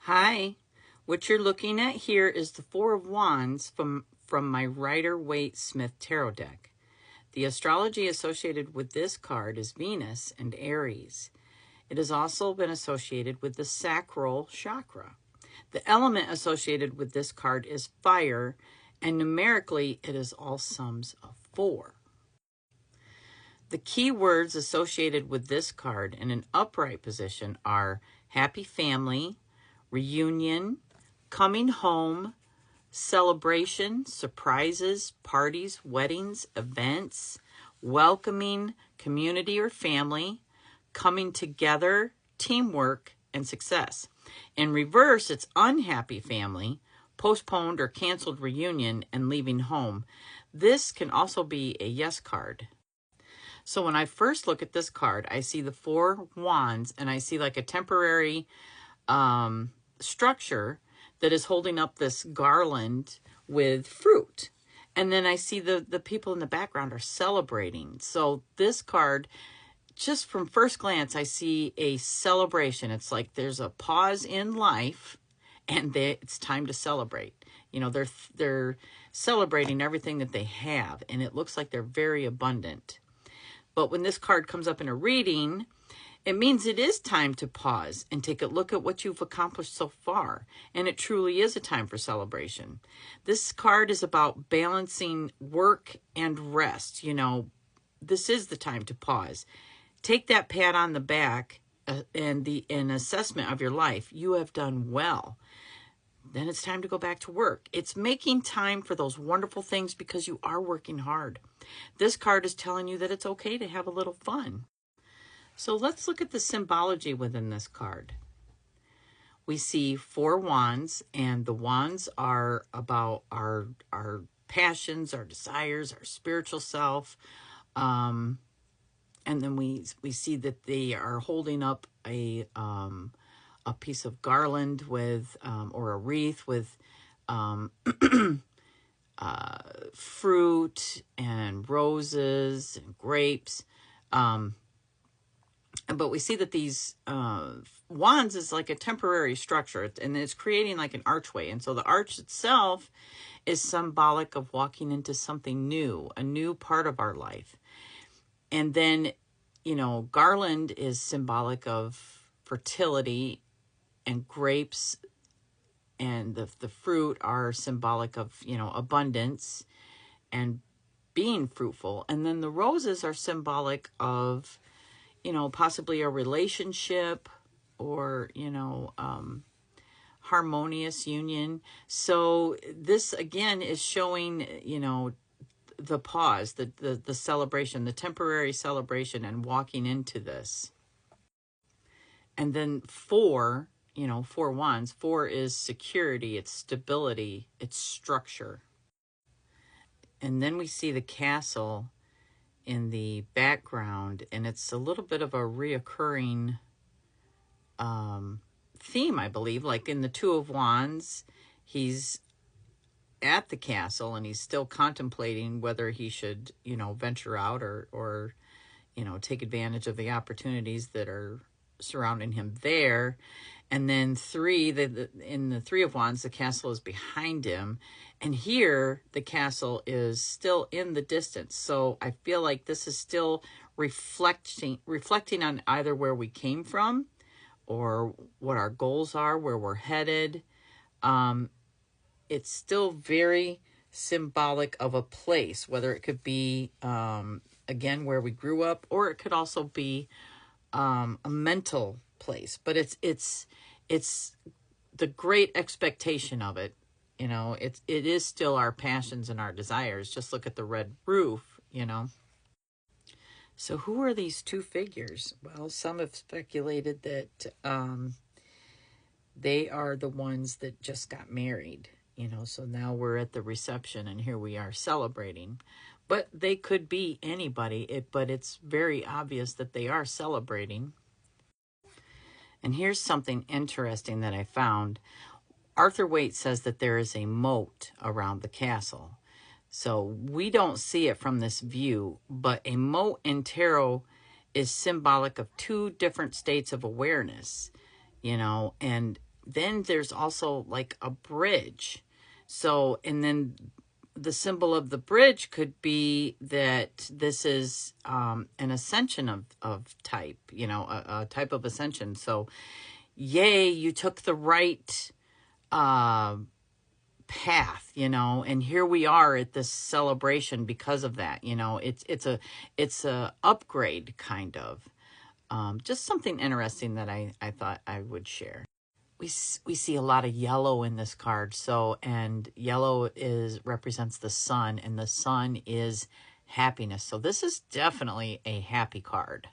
Hi, what you're looking at here is the Four of Wands from my Rider-Waite-Smith tarot deck. The astrology associated with this card is Venus and Aries. It has also been associated with the sacral chakra. The element associated with this card is fire, and numerically it is all sums of 4. The key words associated with this card in an upright position are happy family, reunion, coming home, celebration, surprises, parties, weddings, events, welcoming community or family, coming together, teamwork, and success. In reverse, it's unhappy family, postponed or canceled reunion, and leaving home. This can also be a yes card. So when I first look at this card, I see the Four Wands, and I see like a temporary structure that is holding up this garland with fruit. And then I see the people in the background are celebrating. So this card, just from first glance, I see a celebration. It's like there's a pause in life and it's time to celebrate. You know, they're celebrating everything that they have, and it looks like they're very abundant. But when this card comes up in a reading, it means it is time to pause and take a look at what you've accomplished so far. And it truly is a time for celebration. This card is about balancing work and rest. You know, this is the time to pause. Take that pat on the back and an assessment of your life. You have done well. Then it's time to go back to work. It's making time for those wonderful things because you are working hard. This card is telling you that it's okay to have a little fun. So let's look at the symbology within this card. We see 4 wands, and the wands are about our passions, our desires, our spiritual self. And then we see that they are holding up a piece of garland with, or a wreath with fruit and roses and grapes. But we see that these wands is like a temporary structure, and it's creating like an archway. And so the arch itself is symbolic of walking into something new, a new part of our life. And then, you know, garland is symbolic of fertility, and grapes and the fruit are symbolic of, you know, abundance and being fruitful. And then the roses are symbolic of, you know, possibly a relationship or, you know, harmonious union. So this, again, is showing, you know, the pause, the celebration, the temporary celebration, and walking into this. And then 4, you know, 4 wands, 4 is security, it's stability, it's structure. And then we see the castle in the background, and it's a little bit of a reoccurring theme, I believe. Like in the 2 of wands, he's at the castle and he's still contemplating whether he should, you know, venture out or you know, take advantage of the opportunities that are surrounding him there. And then 3, in the 3 of wands, the castle is behind him, and here the castle is still in the distance. So I feel like this is still reflecting on either where we came from or what our goals are, where we're headed. It's still very symbolic of a place, whether it could be again where we grew up, or it could also be a mental place. But it's the great expectation of it. You know, it is still our passions and our desires. Just look at the red roof, you know. So who are these 2 figures? Well, some have speculated that they are the ones that just got married, you know. So now we're at the reception and here we are celebrating. But they could be anybody, but it's very obvious that they are celebrating. And here's something interesting that I found. Arthur Waite says that there is a moat around the castle. So we don't see it from this view, but a moat in tarot is symbolic of 2 different states of awareness, you know, and then there's also like a bridge. So, and then the symbol of the bridge could be that this is an ascension of type, a type of ascension. So, yay, you took the right path, and here we are at this celebration because of that. It's a upgrade kind of. Just something interesting that I thought I would share. We see a lot of yellow in this card. So, and yellow represents the sun, and the sun is happiness. So this is definitely a happy card.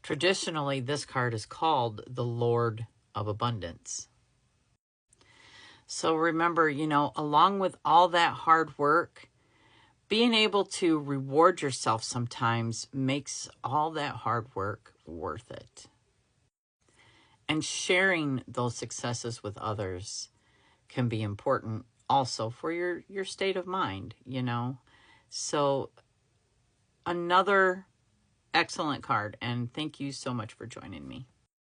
Traditionally, this card is called the Lord of Abundance. So remember, along with all that hard work, being able to reward yourself sometimes makes all that hard work worth it. And sharing those successes with others can be important also for your state of mind, So another excellent card, and thank you so much for joining me.